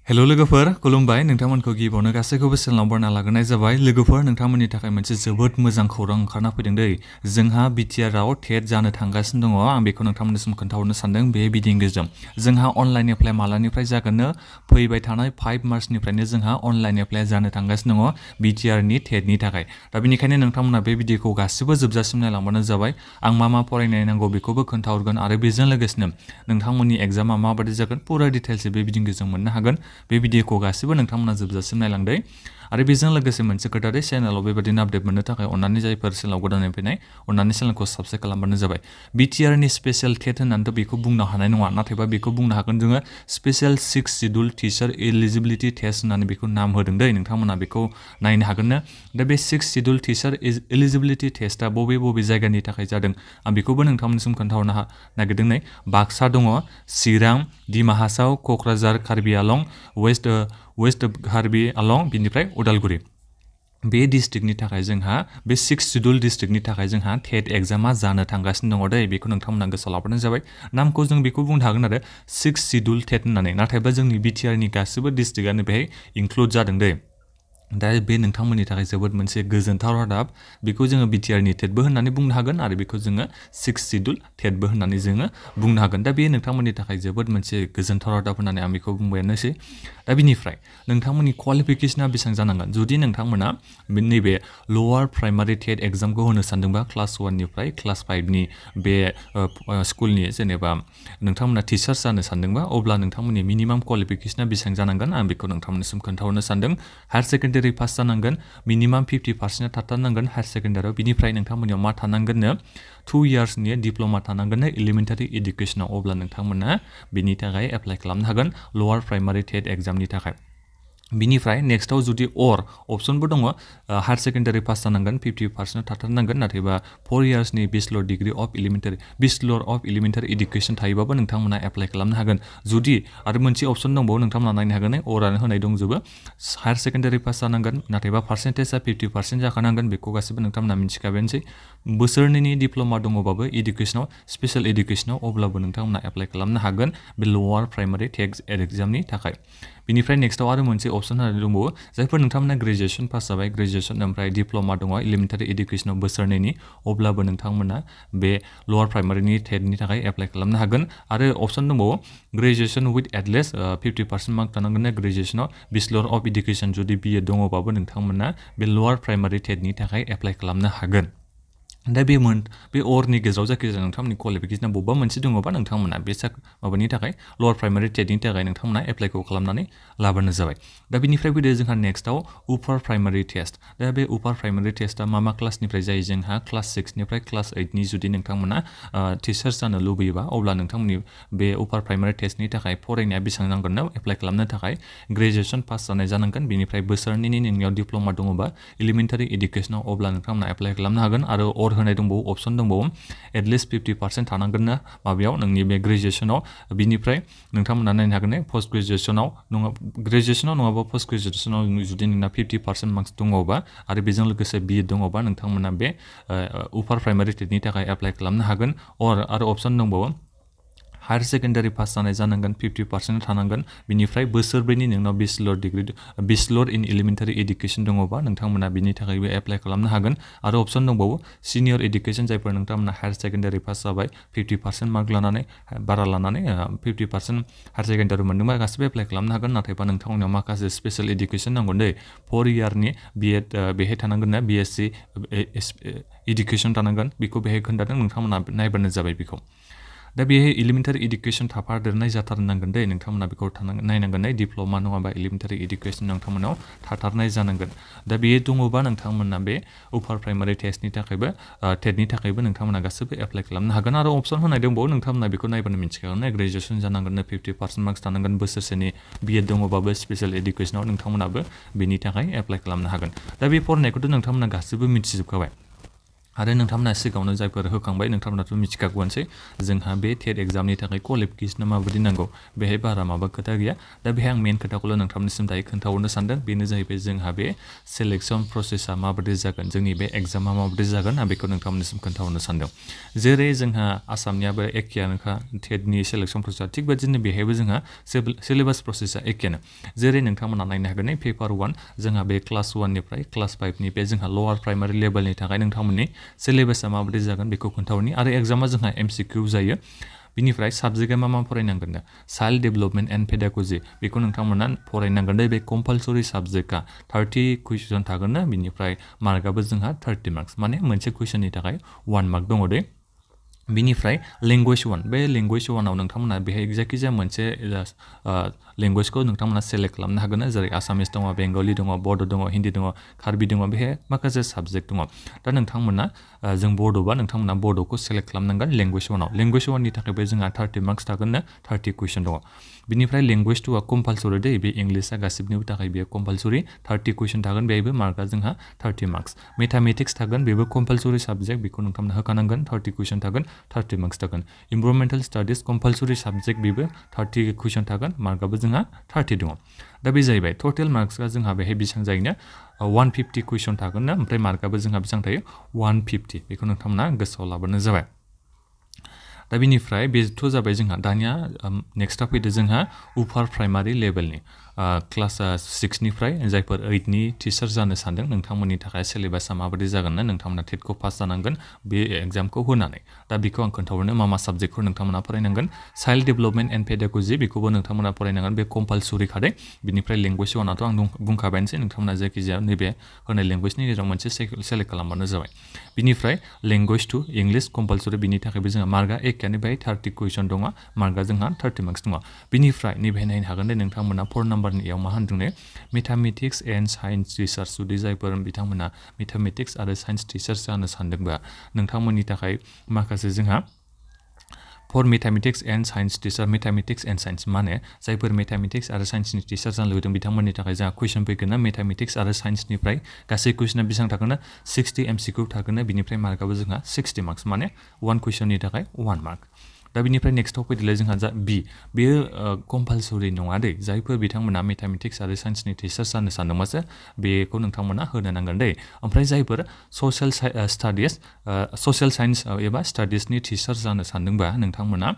hello लोगोफोर खुलुमबाय नोंथांमोनखौ गिबियावनो गासैखौबो सेलनाव बरना लाग्रोनाय जाबाय लोगोफोर नोंथांमोननि थाखाय मोनसे जोबोद मोजां खौरां ओंखारना फैदों दै जोंहा BTR आव टेट जानो थांगासिनो दङ आं बेखौ नोंथांमोननिसिम खोन्थाहरनो सानदों बे बिदिं गेजेरजों जोंहा अनलाइन एप्लाइ मालानिफ्राय जागोननो फैबाय थानाय 5 मार्चनिफ्रायनो जोंहा अनलाइन एप्लाइ जानो थांगासिनो दङ BTR नि टेटनि थाखाय दा बेनिखायनो नोंथांमोना बे भिडियोखौ गासिबो जोबजासिम नायलांबानो जाबाय आं मा फरायनाय नांगौ बेखौबो खोन्थाहरगोन आरो बेजों लोगोसेनो नोंथांमोननि एग्जामा माबायदि जागोन पुरा डिटेल्स बे बिदिं गेजेरजों मोननो हागोन बे भिडियोखौ गासिबो नोंथांमोना जोबजासिम नायलांदो आरो बेजों लोगोसे मोनसे खोथा दे चेनेलाव बेबायदिनो आपडेट मोननो थाखाय अन्नानै जायफोर चेनेलाव गोदानै फैनाय अन्नानै चेनेलखौ साबस्क्राइब खालामबानो जाबाय BTR नि स्पेशल टेट होननानैथ' बेखौ बुंनो हानाय नङा नाथायबा बेखौ बुंनो हागोन जोङो special 6 schedule teacher eligibility test होननानै बेखौ नाम होदों दै नोंथांमोना बेखौ नायनो हागोन ना दा बे 6 शेड्यूल टीचर एलिजिबिलिटी टेस्टआ बबे जायगानि थाखाय जादों आं बेखौबो नोंथांमोननिसिम खोन्थाहरनो नागिरदों नै बाक्सा दङ चिरां डिमा हासाव क'क्राझार कार्बि आलं वेस्ट कार्बि आलं बिनिफ्राय उदालगुरि बे डिस्ट्रिक्टनि थाखाय जोंहा बे 6 शेड्यूल डिस्ट्रिक्टनि थाखाय जोंहा टेट एग्जामा जानो थांगासिनो दङ दै बेखौ नोंथांमोना गोसोआव लाबानो जाबाय नामखौ जों बेखौ बुंनो हागोन आरो 6 शेड्यूल टेट होननानै नाथायबा जोंनि BTR नि गासिबो डिस्ट्रिक्टआनो बेहाय इनक्लुड जादों दै दा बे नोंथांमोननि थाखाय जोबोद मोनसे गोजोनथाव रादाब बेखौ जोङो BTR नि टेटबो होननानै बुंनो हागोन आरो बेखौ जोङो 6 शेड्यूल टेटबो होननानै जोङो बुंनो हागोन दा बे नोंथांमोननि थाखाय जोबोद मोनसे गोजोनथाव रादाब होननानै आं बेखौ बुंबायानोसै दा बिनिफ्राय नोंथांमोननि क्वालिफिकेशना बेसेबां जानांगोन जुदि नोंथांमोना नैबे लवार प्राइमारि टेट एग्जामखौ होनो सानदोंबा क्लास 1 निफ्राय क्लास 5 नि बे स्कुलनि जेनेबा नोंथांमोना टीचार्स जानो सानदोंबा अब्ला नोंथांमोननि मिनिमाम क्वालिफिकेशना बेसेबां जानांगोन आं बेखौ नोंथांमोननिसिम खोन्थाहरनो सानदों हायर सेकेन्डारि पास जानांगोन मिनिमाम 50% थाथारनांगोन हायर सेकेन्डारियाव बिनिफ्राय नोंथांमोननियाव मा थानांगोननो 2 इयार्सनि डिप्ल'मा थानांगोननो एलिमेन्टारि एडुकेसनाव अब्ला नोंथांमोना बेनि थाखाय एप्लाइ खालामनो हागोन लवार प्राइमारि टेट एग्जामनि थाखाय बिनिफ्राय नेक्स्टआव जुदि अपसनबो दङ हायर सेकेन्डारि पास जानांगोन 50% थाथारनांगोन नाथायबा 4 इयार्सनि बेचलर अफ एलिमेन्टारि एडुकेसन थायोबाबो नोंथांमोना एप्लाइ खालामनो हागोन जुदि आरो मोनसे अपसन दंबावो नोंथांमोना नायनो हागोन अरानो होनाय दंजोबो हायर सेकेन्डारि पास जानांगोन नाथायबा पार्सेन्टेजआ 50% जाखानांगोन बेखौ गासिबो नोंथांमोना मिथिखाबायानोसै बोसोरनैनि डिप्ल'मा दङबाबो एडुकेसनाव स्पेशल एडुकेसनाव अब्लाबो नोंथांमोना एप्लाइ खालामनो हागोन बे लवार प्राइमारि टेट एग्जामनि थाखाय बिनिफ्राय नेक्स्टआव आरो मोनसे अपसन होनानै दंबावो जायफोर नोंथांमोना ग्रेजुएसन पास जाबाय ग्रेजुएसन ओमफ्राय डिप्ल'मा दङ एलिमेन्टारि एडुकेसनाव बोसोरनैनि अब्लाबो नोंथांमोना बे लवार प्राइमारिनि टेटनि थाखाय एप्लाइ खालामनो हागोन आरो अपसन दंबावो ग्रेजुएसन विथ एटलिस्ट 50% मार्क थानांगोन ग्रेजुएसनाव बेचलर अफ एडुकेसन जुदि BA दङबाबो नोंथांमोना बे लवार प्राइमारि टेटनि थाखाय एप्लाइ खालामनो हागोन दा बे अरनि गेजेराव जायखिजाया नोंथांमोननि क्वालिफिकेसना बबेबा मोनसे दङबा नोंथांमोना बे माबानि थाखाय लवार प्राइमारि टेटनि थाखाय नोंथांमोना एप्लाइखौ खालामनानै लाबानो जाबाय दा बिनिफ्राय फैदो जोंहा नेक्स्टआव उपार प्राइमारि टेस्ट दा बे उपार प्राइमारि टेस्टआ मा क्लासनिफ्राय जायो जोंहा क्लास 6 निफ्राय क्लास 8 नि जुदि नोंथांमोना टीचार्स जानो लुबैयोबा अब्ला नोंथांमोननि बे उपार प्राइमारि टेस्टनि थाखाय फरायनाया बेसेबां नांगोन ना एप्लाइ खालामनो थाखाय ग्रेजुएसन पास जानाय जानांगोन बिनिफ्राय बोसोरनैनि नोंनियाव डिप्ल'मा दङबा एलिमेन्टारि एडुकेसनाव अब्ला नोंथांमोना एप्लाइ खालामनो हागोन आरो होनाय दंबावो अपसन दंबावो एटलिस्ट 50% थानांगोन ना माबायाव नोंनि बे ग्रेजुएसनाव बिनिफ्राय नोंथांमोना नायनो हागोन पोस्ट ग्रेजुएसनाव नङाबा पोस्ट ग्रेजुएसनाव जुदि नोंना 50% मार्क्स दङबा आरो बेजों लोगोसे BA दङबा नोंथांमोना बे उपार प्राइमारि टेटनि थाखाय एप्लाइ खालामनो हागोन आरो अपसन दंबावो हायर सेकेन्डारि पास जानाय जानांगोन 50% थानांगोन बिनिफ्राय बोसोरब्रैनि नोंनाव बेचलर इन एलिमेन्टारि एडुकेसन दङबा नोंथांमोना बिनि थाखायबो एप्लाइ खालामनो हागोन आरो अपसन दंबावो सिनियर एडुकेसन जायफोर नोंथांमोना हायर सेकेन्डारि पास जाबाय 50% मार्क लानानै बारा लानानै 50% हायर सेकेन्डारि मोनदोंबा गासिबो एप्लाइ खालामनो हागोन नाथायबा नोंथांमोनाव माखासे स्पेशल एडुकेसन नांगोन दै 4 इयारनि BEd बेहाय थानांगोन ना BSc एडुकेसन थानांगोन बेखौ बेहाय खोन्थादों नोंथांमोना नायबानो जाबाय बेखौ दा बेहाय एलिमेन्टारि एडुकेसन थाफादेरनाय जाथारनांगोन दै नोंथांमोना बेखौ नायनांगोन डिप्ल'मा नङाबा एलिमेन्टारि एडुकेसन नोंथांमोनाव थाथारनाय जानांगोन दा बेयो दङबा नोंथांमोना बे उपार प्राइमारि टेटनि थाखायबो नोंथांमोना गासिबो एप्लाइ खालामनो हागोन आरो अपसन होनाय दंबावो नोंथांमोना बेखौ नायबानो मिथिखागोन ग्रेजुएसन जानांगोन 50% मार्क्स थानांगोन बोसोरसेनि BEd दङबाबो स्पेशल एडुकेसनाव नोंथांमोनाबो बेनि थाखाय एप्लाइ खालामनो हागोन दा बे फरायनायखौथ' नोंथांमोना गासिबो मिथिजोबखाबाय आरो नोंथांमोना सिगाङावनो जायफोर होखांबाय नोंथांमोनाथ' मिथिखागौआनोसै जोंहा बे टेट एग्जामनि थाखाय क्वालिफिकेसना माबायदि नांगौ बेहाय बारा माबा खोथा गैया दा बेहाय आं मेन खोथाखौल' नोंथांमोननिसिम दायो खोन्थाहरनो सानदों बेनो जाहैबाय जोंहा बे सिलेक्सन प्रसेसा माबायदि जागोन जोंनि बे एग्जामा माबायदि जागोन आं बेखौ नोंथांमोननिसिम खोन्थाहरनो सानदों जेरै जोंहा आसामनियाबो एखेयानोखा टेटनि सिलेक्सन प्रसेसा थिग बेबायदिनो बेहायबो जोंहा सिलेबास प्रसेसा एखेयानो जेरै नोंथांमोना नायनो हागोन पेपार 1 जोंहा बे क्लास 1 निफ्राय क्लास 5 नि बे जोंहा लवार प्राइमारि लेभेलनि थाखाय नोंथांमोननि सिलेबासा माबायदि जागोन बेखौ खोन्थाहरनि आरो एग्जामा जोंहा MCQ जायो बिनिफ्राय साबजेक्टआ मा फरायनांगोन चाइल्ड डेभेलपमेन्ट एन्ड पेडागजि बेखौ नोंथांमोना फरायनांगोन बे कम्पालसरि साबजेक्टआ 30 कुइसन थागोन ना बिनिफ्राय मार्कआबो जोंहा 30 मार्क्स माने मोनसे कुइसननि थाखाय 1 मार्क दङ दे बिनिफ्राय लेंगुवेज 1 बे लेंगुवेज 1 आव नोंथांमोना बेहाय जायखिजाया मोनसे लेंगुवेजखौ नोंथांमोना सेलेक्ट खालामनो हागोन जेरै आसामिस दङ बेंगलि दङ बड' दङ हिन्दी दङ कार्बि दङ बेहाय माखासे साबजेक्ट दङ दा नोंथांमोना जों बड'बा नोंथांमोना बड'खौ सेलेक्ट खालामनांगोन लेंगुवेज 1 आव लेंगुवेज 1 नि थाखायबो जोंहा 30 मार्क्स थागोन 30 कुइसन दङ बिनिफ्राय लेंगुवेज 2 आ कम्पालसरि दे बे इंलिशआ गासिबनिबो थाखाय बेयो कम्पालसरि 30 कुइसन थागोन बेहायबो मार्कआ जोंहा 30 मार्क्स मैथमेटिक्स थागोन बेबो कम्पालसरि साबजेक्ट बेखौ नोंथांमोना होखानांगोन 30 कुइसन थागोन 30 मार्क्स थागोन इनभाइरनमेन्टेल स्टाडिज कम्पालसरि साबजेक्ट बेबो 30 कुइसन थागोन मार्कआबो जोंहा 30 दङ दा बे जाहैबाय टोटेल मार्क्सआ जोंहा बेहाय बेसेबां जायोना 150 कुइसन थागोन ना ओमफ्राय मार्कआबो जोंहा बेसेबां थायो 150 बेखौ नोंथांमोना गोसोआव लाबानो जाबाय दा बिनिफ्राय बेथ' जाबाय जोंहा दानिया नेक्स्टआ फैदो जोंहा उपार प्राइमारि लेभेलनि क्लास 6 निफ्राय जायफोर 8 नि टिचार जानो सानदों नोंथांमोननि थाखाय सिलेबासा माबायदि जागोन ना नोंथांमोना टेटखौ पास जानांगोन बे एग्जामखौ होनानै दा बेखौ आं खोन्थाहरनो मा साबजेक्टखौ नोंथांमोना फरायनांगोन चाइल्ड डेभेलपमेन्ट एन्ड पेडागजि बेखौबो नोंथांमोना फरायनांगोन बे कम्पालसरि खादे बिनिफ्राय लेंगुवेज 1 आथ' आं बुंखाबायनोसै नोंथांमोना जायखिजाया नैबे होनाय लेंगुवेजनि गेजेराव मोनसे सेलेक्ट खालामबानो जाबाय बिनिफ्राय लेंगुवेज 2 इंलिश कम्पालसरि बिनि थाखायबो जोंहा मार्कआ एखेयानो बेहाय 30 कुइसन दङ मार्कआ जोंहा 30 मार्क्स दङ बिनिफ्राय नैबे नायनो हागोन दे नोंथांमोना 4 नाम्बारनियाव मा होनदों मैथमेटिक्स एन्ड साइन्स टिचार्स जुदि जायफोर बिथांमोना मैथमेटिक्स आरो साइन्स टिचार्स जानो सानदोंबा नोंथांमोननि थाखाय माखासे जोंहा for mathematics and science teacher mathematics and science माने जायफोर मैथमेटिक्स आरो साइन्सनि टिचार जानो लुबैदों बिथांमोननि थाखाय जोंहा कुइसन फैगोन ना मैथमेटिक्स आरो साइन्सनिफ्राय गासै कुइसना बेसेबां थागोन 60 MCQ थागोन बिनिफ्राय मार्कआबो जोंहा 60 मार्क्स माने 1 कुइसननि थाखाय 1 मार्क दा बिनिफ्राय नेक्स्टआव फैदोलाय जोंहा बेयो कम्पालसरि नङा दे जायफोर बिथांमोना मैथमेटिक्स आरो साइन्सनि टिचार जानो सानदोंबासो बेखौ नोंथांमोना होनो नांगोन दे ओमफ्राय जायफोर ससियेल साइन्स एबा स्टाडिसनि टिचार जानो सानदोंबा नोंथांमोना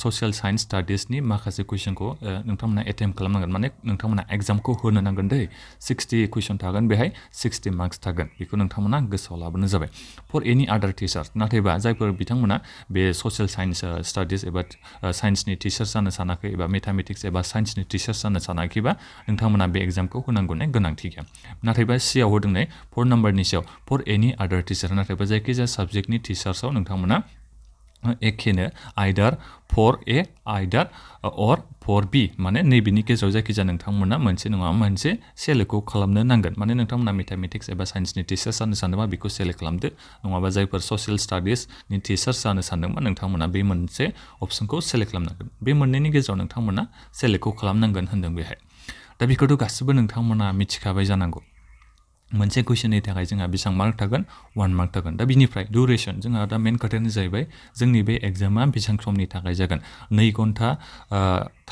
ससियेल साइन्स स्टाडिसनि माखासे कुइसनखौ नोंथांमोना एटेम्प्ट खालामनांगोन माने नोंथांमोना एग्जामखौ होनो नांगोन दे 60 कुइसन थागोन बेहाय 60 मार्क्स थागोन बेखौ नोंथांमोना गोसोआव लाबोनो जाबाय फर एनि आदार टिचार नाथायबा जायफोर बिथांमोना बे ससियेल साइन्स स्टाडिस एबा साइन्सनि टिचार जानो सानाखै एबा मैथमेटिक्स एबा साइन्सनि टिचार जानो सानाखैबा नोंथांमोना बे एग्जामखौ होनांगौनि गोनांथि गैया नाथायबा सियाव होदों 4 नाम्बारनि सायाव फर एनि आदार टिचार नाथायबा जायखिजाया साबजेक्टनि टिचार्सआव नोंथांमोना एखेनो आइदार फर ए आइदार अर फर बी माने नैबेनि गेजेराव जायखिजाया नोंथांमोना मोनसे नङा मोनसे सेलेक्टखौ खालामनो नांगोन माने नोंथांमोना मैथमेटिक्स एबा साइन्सनि टिचार जानो सानदोंबा बेखौ सेलेक्ट खालामदो नङाबा जायफोर ससियेल स्टाडिसनि टिचार जानो सानदोंबा नोंथांमोना बे मोनसे अपसनखौ सेलेक्ट खालामनांगोन बे मोननैनि गेजेराव नोंथांमोना सेलेक्टखौ खालामनांगोन होनदों बेहाय दा बेखौथ' गासिबो नोंथांमोना मिथिखाबाय जानांगौ मोनसे कुइसननि थाखाय जोंहा बेसेबां मार्क थागोन 1 मार्क थागोन दा बिनिफ्राय डिउरेसन जोंहा दा मेन खोथायानो जाहैबाय जोंनि बे एग्जामा बेसेबां समनि थाखाय जागोन 2 घन्टा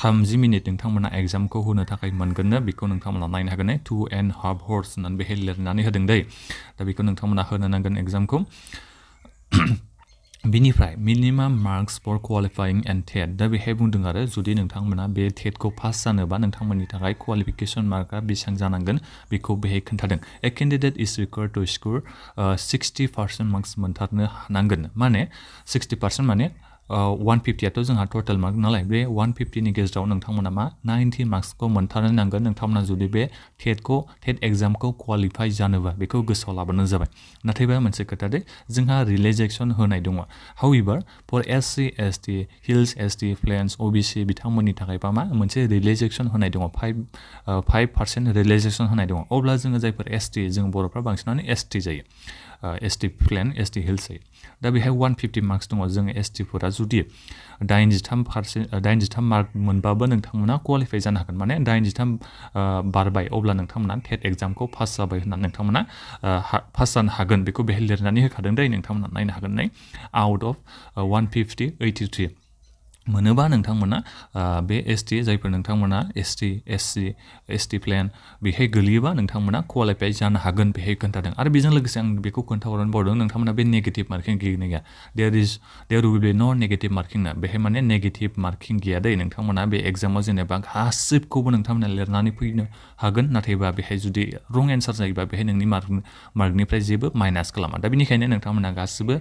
30 मिनिट नोंथांमोना एग्जामखौ होनो थाखाय मोनगोन बेखौ नोंथांमोना नायनो हागोन 2.5 hours होननानै बेहाय लिरनानै होदों दै दा बेखौ नोंथांमोना होनो नांगोन एग्जामखौ बिनिफ्राय मिनिमाम मार्क्स फर क्वालिफाइं एन्ड टेट दा बेहाय बुंदों आरो जुदि नोंथांमोना बे टेटखौ पास जानोबा नोंथांमोननि थाखाय क्वालिफिकेसन मार्कआ बेसेबां जानांगोन बेखौ बेहाय खोन्थादों ए केन्डिडेट इज रिक्वायर्ड टु स्कोर 60% मार्क्स मोनथारनो हानांगोन माने 60% माने 150 आथ' जोंहा टोटेल मार्क नालाय बे 150 नि गेजेराव नोंथांमोना मा 90 मार्क्सखौ मोनथारनो नांगोन नोंथांमोना जुदि बे टेट एग्जामखौ क्वालिफाइ जानोबा बेखौ गोसोआव लाबोनो जाबाय नाथायबा मोनसे खोथा दे जोंहा रिलेक्सेसन होनाय दङ however for SC ST hills ST plains OBC बिथांमोननि थाखायबा मा मोनसे रिलेक्सेसन होनाय दङ 5% रिलेक्सेसन होनाय दङ अब्ला जोङो जायफोर ST जों बर'फ्रा बांसिनानो ST जायो ST प्लेन ST हिल्स जायो दा बेहाय 150 मार्क्स दङ जों ST फोरा जुदि 83 मार्क मोनबाबो नोंथांमोना क्वालिफाइ जानो हागोन माने 83 बारबाय अब्ला नोंथांमोना टेट एग्जामखौ पास जाबाय होनना नोंथांमोना पास जानो हागोन बेखौ बेहाय लिरनानै होखादों दै नोंथांमोना नायनो हागोन नै आउट अफ 150 83 मोनोबा नोंथांमोना बे ST जायफोर नोंथांमोना ST SC ST प्लेन बेहाय गोलैयोबा नोंथांमोना क्वालिफाइ जानो हागोन बेहाय खोन्थादों आरो बेजों लोगोसे आं बेखौ खोन्थाहरनो बावदों नोंथांमोना बे नेगेटिभ मार्किं गैया there will be no negative मार्किं ना बेहाय माने नेगेटिभ मार्किं गैया दै नोंथांमोना बे एग्जामाव जेनेबा गासिबखौबो नोंथांमोना लिरनानै फैनो हागोन नाथायबा बेहाय जुदि रं एन्सार जायोबा बेहाय नोंनि मार्कनिफ्राय जेबो माइनास खालामा दा बेनिखायनो नोंथांमोना गासिबो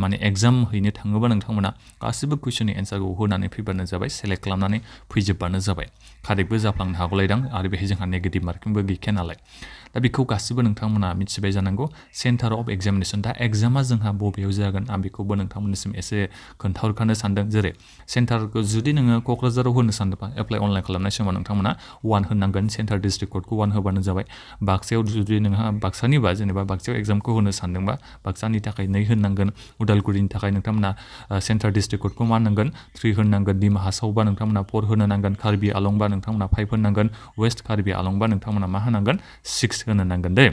माने एग्जाम हैनो थाङोबा नोंथांमोना गासिबो कुइसननि एन्सारखौ होनानै फैबानो जाबाय सेलेक्ट खालामनानै फैजोबबानो जाबाय कारेक्टबो जाफ्लांनो हागौलायदां आरो बेहाय जोंहा नेगेटिभ मार्किंबो गैखाया नालाय दा बेखौ गासिबो नोंथांमोना मिथिबाय जानांगौ सेन्टार अफ एग्जामिनेसन दा एग्जामा जोंहा बबेयाव जागोन आं बेखौबो नोंथांमोननिसिम एसे खोन्थाहरखानो सानदों जेरै सेन्टारखौ जुदि नोङो क'क्राझाराव होनो सानदोंबा एप्लाइ अनलाइन खालामनाय समाव नोंथांमोना 1 होनांगोन सेन्टार डिस्ट्रिक्ट क'डखौ 1 होबानो जाबाय बाक्सायाव जुदि नोंहा बाक्सानिबा जेनेबा बाक्सायाव एग्जामखौ होनो सानदोंबा बाक्सानि थाखाय 2 होनांगोन उदालगुरिनि थाखाय नोंथांमोना सेन्टार डिस्ट्रिक्ट क'डखौ मा होनांगोन 3 होनांगोन दिमा हासावबा नोंथांमोना 4 होनो नांगोन कार्बि आलंबा नोंथांमोना 5 होनांगोन वेस्ट कार्बि आलंबा नोंथांमोना मा होनांगोन 6 होनो नांगोन दे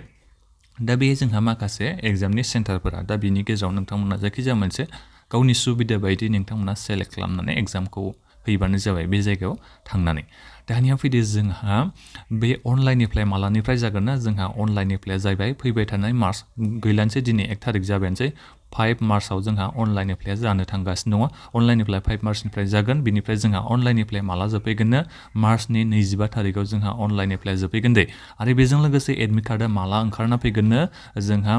दा बे जोंहा माखासे एग्जामनि सेन्टारफोरा दा बिनि गेजेराव नोंथांमोना जायखिजाया मोनसे गावनि सुबिदा बायदि नोंथांमोना सेलेक्ट खालामनानै एग्जामखौ हैबानो जाबाय बे जायगायाव थांनानै दानिया फैदो जोंहा बे अनलाइन एप्लाइ मालानिफ्राय जागोन ना जोंहा अनलाइन एप्लाइआ जाहैबाय फैबाय थानाय मार्च गैलानोसै दिनै 1 थारिख जाबायानोसै 5 मार्चआव जोंहा अनलाइन एप्लाइआ जानो थांगासिनो दङ अनलाइन एप्लाइ 5 मार्चनिफ्राय जागोन बिनिफ्राय जोंहा अनलाइन एप्लाइ माला जोबफैगोननो मार्चनि 25 थारिखआव जोंहा अनलाइन एप्लाइ जोबफैगोन दे आरो बेजों लोगोसे एडमिट कार्डआ माला ओंखारना फैगोननो जोंहा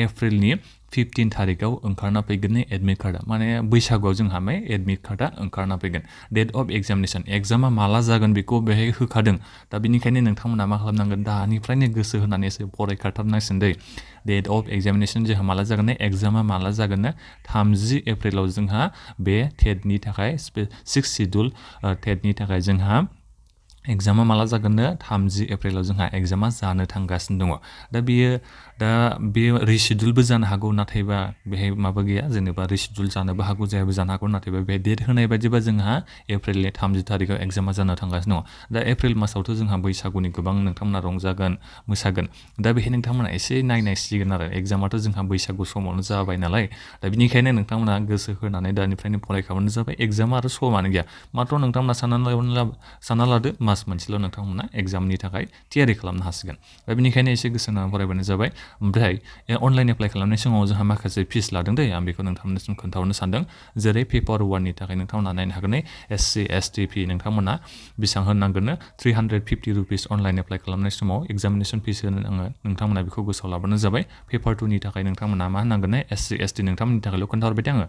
एप्रिलनि 15 थारिखआव ओंखारना फैगोन एडमिट कार्डआ माने बैसागुआव जोंहा मा एडमिट कार्डआ ओंखारना फैगोन डेट अफ एग्जामिनेसन एग्जामा माला जागोन बेखौ बेहाय होखादों दा बेनिखायनो नोंथांमोना मा खालामनांगोन दानिफ्रायनो गोसो होनानै एसे फरायखाथारनांसिगोन दै डेट अफ एग्जामिनेसन जोंहा माला जागोन एग्जामा माला जागोन 30 एप्रिलाव जोंहा बे टेटनि थाखाय 6 शिड्युल टेटनि थाखाय जोंहा एग्जामा माला जागोननो 30 एप्रिलाव जोंहा एग्जामा जानो थांगासिनो दङ दा बेयो रिशिड्युलबो जानो हागौ नाथायबा बेहाय माबा गैया जेनेबा रिशिड्युल जानोबो हागौ जायाबो जानो हागौ नाथायबा बे डेट होनाय बायदिबा जोंहा एप्रिलनि 30 थारिखआव एग्जामा जानो थांगासिनो दङ दा एप्रिल मासावथ' जोंहा बैसागुनि गोबां नोंथांमोना रंजागोन मोसागोन दा बेहाय नोंथांमोना एसे नायनांसिगोन आरो एग्जामाथ' जोंहा बैसागु समावनो जाबाय नालाय दा बिनिखायनो नोंथांमोना गोसो होनानै दानिफ्रायनो फरायखाबानो जाबाय एग्जामा आरो समानो गैया माथ्र' नोंथांमोना सानना लादो मास मोनसेल' नोंथांमोना एग्जामनि थाखाय थियारि खालामनो हासिगोन दा बेनिखायनो एसे गोसो होनानै फरायबानो जाबाय ओमफ्राय अनलाइन एप्लाइ खालामनाय समाव जोंहा माखासे फिस लादों दै आं बेखौ नोंथांमोननिसिम खोन्थाहरनो सानदों जेरै पेपार 1नि थाखाय नोंथांमोना नायनो हागोन SC ST फि नोंथांमोना बेसेबां होनांगोननो 350 रुपिस अनलाइन एप्लाइ खालामनाय समाव एग्जामिनेसन फिस होनो नाङो नोंथांमोना बेखौ गोसोआव लाबानो जाबाय पेपार 2नि थाखाय नोंथांमोना मा होनांगोन SC ST नोंथांमोननि थाखायल' खोन्थाहरबाय आङो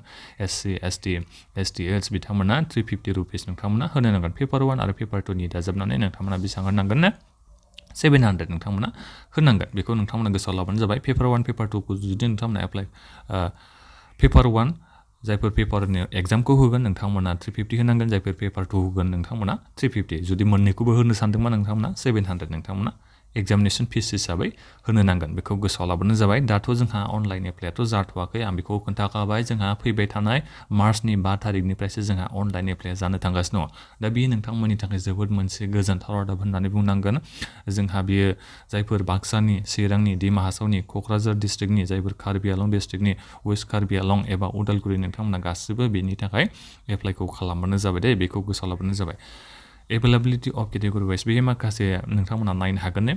SC ST STH बिथांमोना 350 रुपिस नोंथांमोना होनो नांगोन पेपार 1 आरो पेपार 2नि दाजाबनानै नोंथांमोना बेसेबां होनांगोन 700 नोंथांमोना होनांगोन बेखौ नोंथांमोना गोसोआव लाबानो जाबाय पेपार 1 पेपार 2 खौ जुदि नोंथांमोना एप्लाइ पेपार 1 जायफोर पेपारनि एग्जामखौ होगोन नोंथांमोना 350 होनांगोन जायफोर पेपार 2 होगोन नोंथांमोना 350 जुदि मोननैखौबो होनो सानदोंबा नोंथांमोना 700 नोंथांमोना एग्जामिनेसन फिस हिसाबै होनो नांगोन बेखौ गोसोआव लाबानो जाबाय दाथ' जोंहा अनलाइन एप्लाइआथ' जाथ'वाखै आं बेखौ खोन्थाखाबाय जोंहा फैबाय थानाय मार्चनि 5 थारिखनिफ्रायसो जोंहा अनलाइन एप्लाइआ जानो थांगासिनो दङ दा बेयो नोंथांमोननि थाखाय जोबोद मोनसे गोजोनथाव रादाब होननानै बुंनांगोन जोंहा बेयो जायफोर बाक्सानि चिरांनि दिमा हासावनि क'क्राझार डिस्ट्रिक्टनि जायफोर कार्बि आलं डिस्ट्रिक्टनि वेस्ट कार्बि आलं एबा उदालगुरि नोंथांमोना गासिबो बेनि थाखाय एप्लाइखौ खालामबानो जाबाय दे बेखौ गोसोआव लाबानो जाबाय एभेलेबिलिटि अफ केटेगरि वाइस बे माखासे नोंथांमोना नायनो हागोन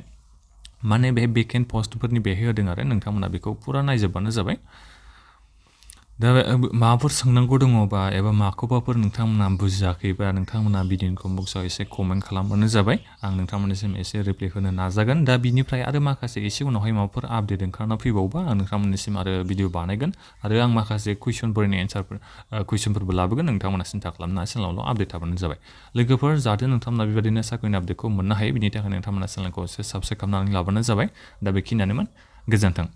माने बे भेकेन्ट पस्टफोरनि बेहाय होदों आरो नोंथांमोना बेखौ फुरा नायजोबबानो जाबाय दा माबाफोर सोंनांगौ दङबा एबा माखौबाफोर नोंथांमोना बुजियाखैबा नोंथांमोना भिडिअ कमेन्ट बक्सआव एसे कमेन्ट खालामबानो जाबाय आं नोंथांमोननिसिम एसे रिप्लाइ होनो नाजागोन दा बिनिफ्राय आरो माखासे एसे उनावहाय माबाफोर आपडेट ओंखारना फैबावबा आं नोंथांमोननिसिम आरो भिडिअ बानायगोन आरो आं माखासे कुइसनफोरनि कुइसनफोरबो लाबोगोन नोंथांमोना सिन्था खालामना चेनेलावल' आपडेट थाबानो जाबाय लोगोफोर जाहाथे नोंथांमोना बेबायदिनो साख्रिनि आपडेटखौ मोननो हायो बिनि थाखाय नोंथांमोना चेनेलखौ एसे साबस्क्राइब खालामनानै लाबानो जाबाय दा बेखिनियानोमोन गोजोन्थों